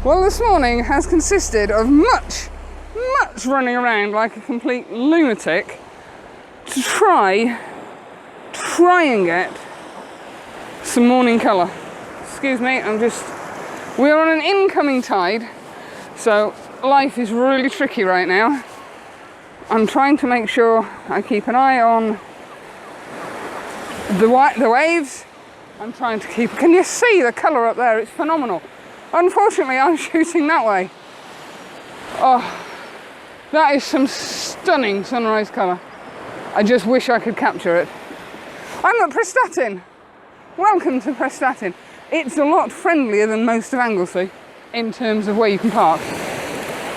Well, this morning has consisted of much running around like a complete lunatic to try and get some morning colour. Excuse me, we're on an incoming tide, so life is really tricky right now. I'm trying to make sure I keep an eye on the waves. I'm trying to keep, can you see the colour up there? It's phenomenal. Unfortunately, I'm shooting that way. Oh, that is some stunning sunrise colour. I just wish I could capture it. I'm at Prestatyn. Welcome to Prestatyn. It's a lot friendlier than most of Anglesey in terms of where you can park.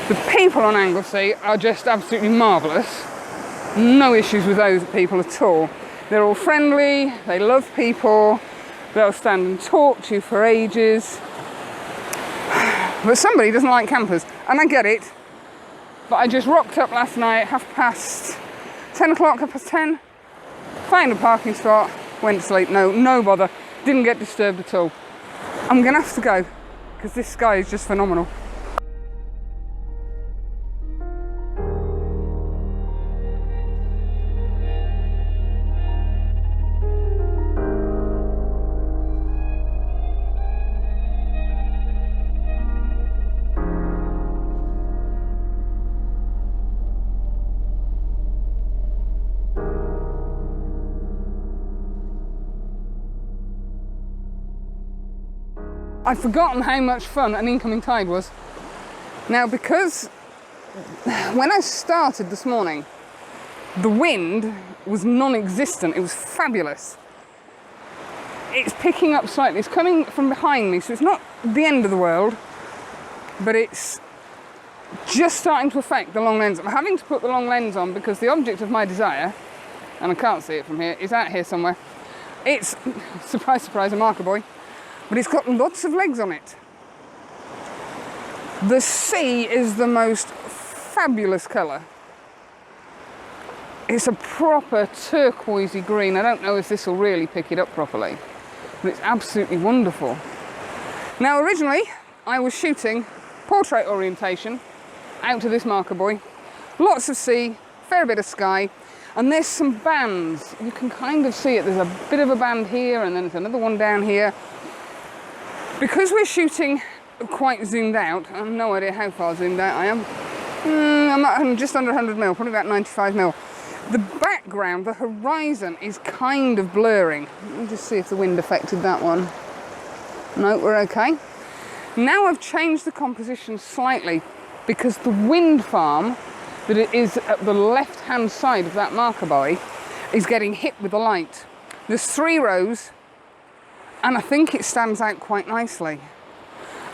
The people on Anglesey are just absolutely marvellous. No issues with those people at all. They're all friendly, they love people, they'll stand and talk to you for ages. But somebody doesn't like campers, and I get it. But I just rocked up last night, 10 o'clock, 10:30, found a parking spot, went to sleep, no bother, didn't get disturbed at all. I'm gonna have to go, because this sky is just phenomenal. I'd forgotten how much fun an incoming tide was. Now, because when I started this morning, the wind was non-existent. It was fabulous. It's picking up slightly. It's coming from behind me, so it's not the end of the world, but it's just starting to affect the long lens. I'm having to put the long lens on because the object of my desire, and I can't see it from here, is out here somewhere. It's, surprise, surprise, a marker buoy. But it's got lots of legs on it. The sea is the most fabulous colour. It's a proper turquoisey green. I don't know if this will really pick it up properly, but it's absolutely wonderful. Now, originally, I was shooting portrait orientation out to this marker buoy. Lots of sea, fair bit of sky, and there's some bands. You can kind of see it. There's a bit of a band here, and then there's another one down here. Because we're shooting quite zoomed out, I have no idea how far zoomed out I am. I'm just under 100 mil, probably about 95 mil. The background, the horizon, is kind of blurring. Let me just see if the wind affected that one. No, we're okay. Now I've changed the composition slightly because the wind farm that it is at the left-hand side of that marker buoy is getting hit with the light. There's 3 rows, and I think it stands out quite nicely.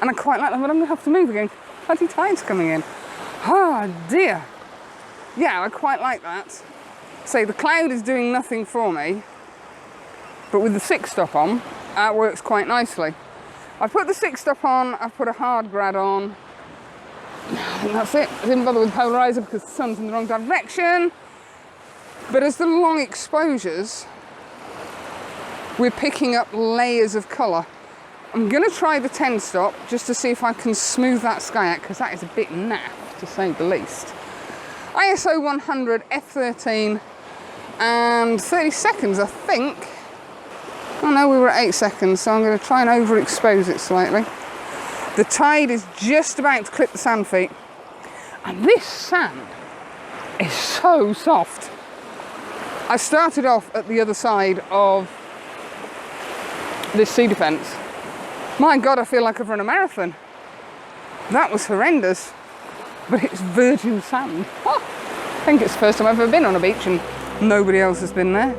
And I quite like that, but I'm going to have to move again. Bloody tide's coming in. Oh dear. Yeah, I quite like that. So the cloud is doing nothing for me, but with the 6-stop on, that works quite nicely. I've put the 6-stop on, I've put a hard grad on. And that's it. I didn't bother with the polarizer because the sun's in the wrong direction. But as the long exposures, we're picking up layers of colour. I'm going to try the 10-stop just to see if I can smooth that sky out, because that is a bit naff, to say the least. ISO 100, f13, and 30 seconds, I think. Oh no, we were at 8 seconds, so I'm going to try and overexpose it slightly. The tide is just about to clip the sand feet. And this sand is so soft. I started off at the other side of this sea defence. My God, I feel like I've run a marathon. That was horrendous, but it's virgin sand. Oh, I think it's the first time I've ever been on a beach and nobody else has been there.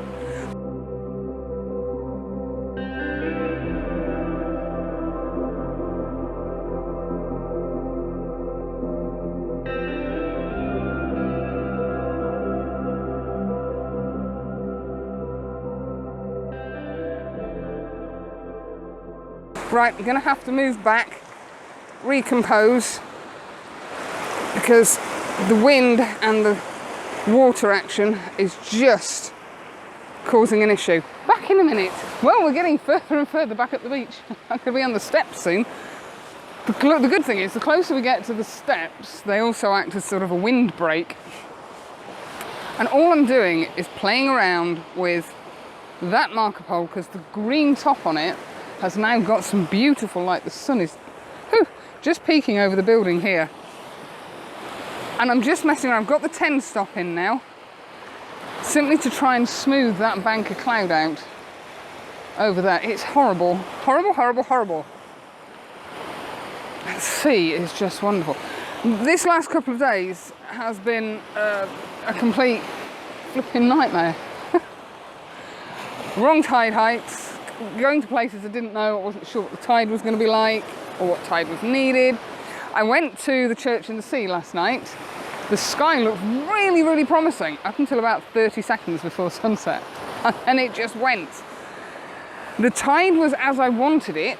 Right, I'm going to have to move back, recompose, because the wind and the water action is just causing an issue. Back in a minute. Well, we're getting further and further back at the beach. I could be on the steps soon. The good thing is, the closer we get to the steps, they also act as sort of a windbreak. And all I'm doing is playing around with that marker pole, because the green top on it has now got some beautiful, like the sun is just peeking over the building here. And I'm just messing around. I've got the 10 stop in now, simply to try and smooth that bank of cloud out over there. It's horrible, horrible, horrible, horrible. The sea is just wonderful. This last couple of days has been a complete flipping nightmare. Wrong tide heights, going to places I didn't know. I wasn't sure what the tide was going to be like or what tide was needed. I went to the church in the sea last night. The sky looked really, really promising up until about 30 seconds before sunset, and it just went. The tide was as I wanted it,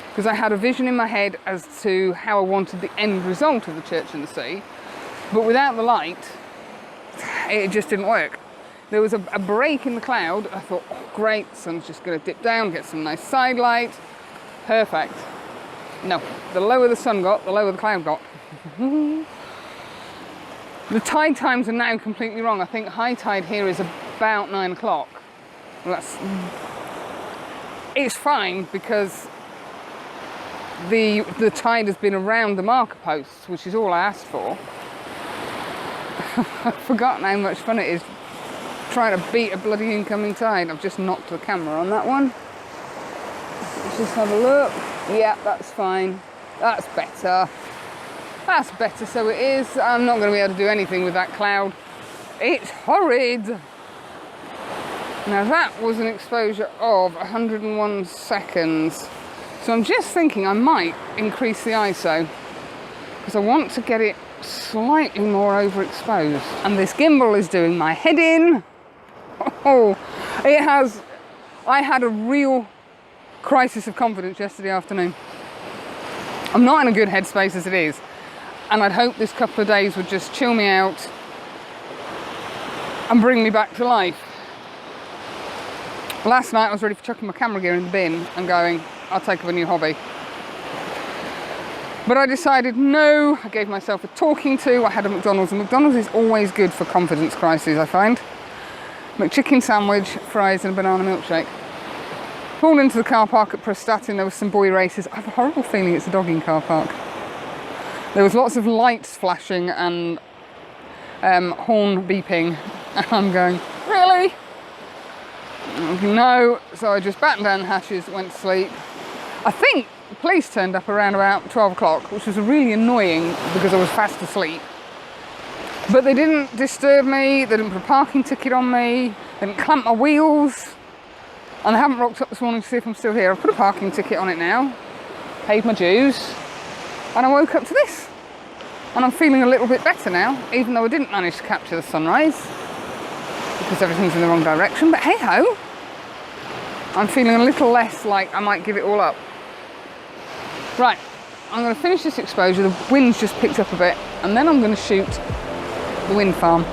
because I had a vision in my head as to how I wanted the end result of the church in the sea, but without the light, it just didn't work. There was a break in the cloud. I thought, oh, great, the sun's just going to dip down, get some nice side light. Perfect. No, the lower the sun got, the lower the cloud got. The tide times are now completely wrong. I think high tide here is about 9 o'clock. Well, it's fine, because the tide has been around the marker posts, which is all I asked for. I've forgotten how much fun it is trying to beat a bloody incoming tide. I've just knocked the camera on that one. Let's just have a look. Yeah, that's fine. That's better. That's better, so it is. I'm not going to be able to do anything with that cloud. It's horrid. Now that was an exposure of 101 seconds. So I'm just thinking I might increase the ISO, because I want to get it slightly more overexposed. And this gimbal is doing my head in. Oh, it has. I had a real crisis of confidence yesterday afternoon. I'm not in a good headspace as it is, and I'd hoped this couple of days would just chill me out and bring me back to life. Last night I was ready for chucking my camera gear in the bin and going, I'll take up a new hobby. But I decided no. I gave myself a talking to. I had a McDonald's, and McDonald's is always good for confidence crises, I find. McChicken sandwich, fries and a banana milkshake. Pulled into the car park at Prestatyn. There were some boy races. I have a horrible feeling it's a dogging car park. There was lots of lights flashing and horn beeping. And I'm going, really? No. So I just battened down the hatches, went to sleep. I think the police turned up around about 12 o'clock, which was really annoying because I was fast asleep. But they didn't disturb me, they didn't put a parking ticket on me, they didn't clamp my wheels, and I haven't rocked up this morning to see if I'm still here. I've put a parking ticket on it now, paid my dues, and I woke up to this. And I'm feeling a little bit better now, even though I didn't manage to capture the sunrise, because everything's in the wrong direction, but hey ho, I'm feeling a little less like I might give it all up. Right, I'm going to finish this exposure. The wind's just picked up a bit, and then I'm going to shoot the wind farm.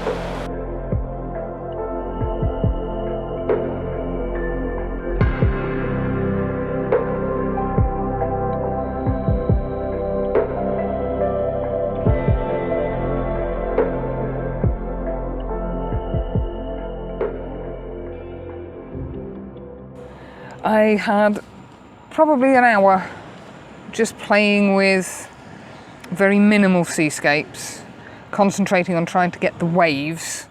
I had probably an hour just playing with very minimal seascapes, concentrating on trying to get the waves,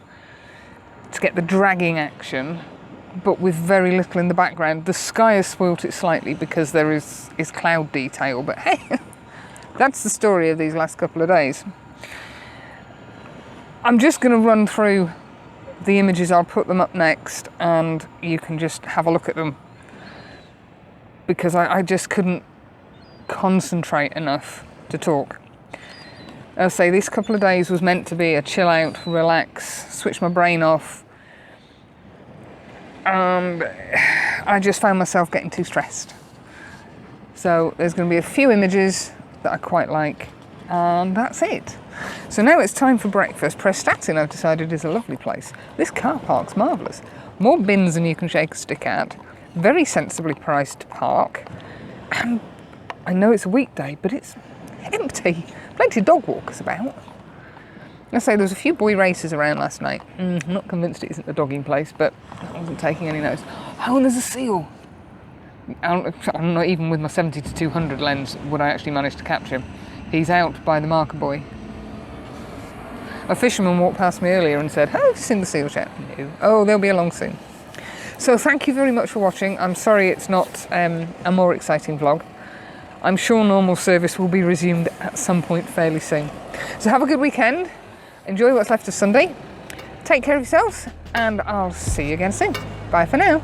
to get the dragging action, but with very little in the background. The sky has spoilt it slightly because there is cloud detail, but hey, that's the story of these last couple of days. I'm just going to run through the images. I'll put them up next and you can just have a look at them, because I just couldn't concentrate enough to talk. I'll say this couple of days was meant to be a chill out, relax, switch my brain off, and I just found myself getting too stressed. So there's going to be a few images that I quite like, and that's it. So now it's time for breakfast. Prestatyn, I've decided, is a lovely place. This car park's marvellous. More bins than you can shake a stick at. Very sensibly priced park, and I know it's a weekday, but it's empty. Plenty of dog walkers about. I say there was a few boy racers around last night. I'm not convinced it isn't the dogging place, but I wasn't taking any notice. Oh, and there's a seal. I'm not even with my 70 to 200 lens would I actually manage to capture him. He's out by the marker buoy. A fisherman walked past me earlier and said, "Oh, have you seen the seals yet?" No. Oh, they'll be along soon. So thank you very much for watching. I'm sorry it's not a more exciting vlog. I'm sure normal service will be resumed at some point fairly soon. So have a good weekend. Enjoy what's left of Sunday. Take care of yourselves, and I'll see you again soon. Bye for now.